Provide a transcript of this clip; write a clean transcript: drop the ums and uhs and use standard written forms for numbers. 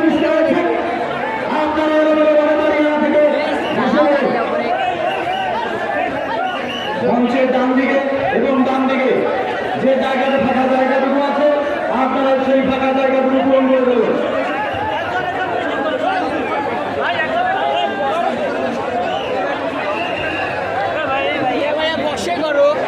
সৃষ্টি হয়েছে। আপনারা মঞ্চের ডান দিকে এবং ডান দিকে যে জায়গাতে ফাঁকা জায়গাটুকু আছে আপনারা সেই ফাঁকা জায়গাটুকু পূরণ করে দেবেন।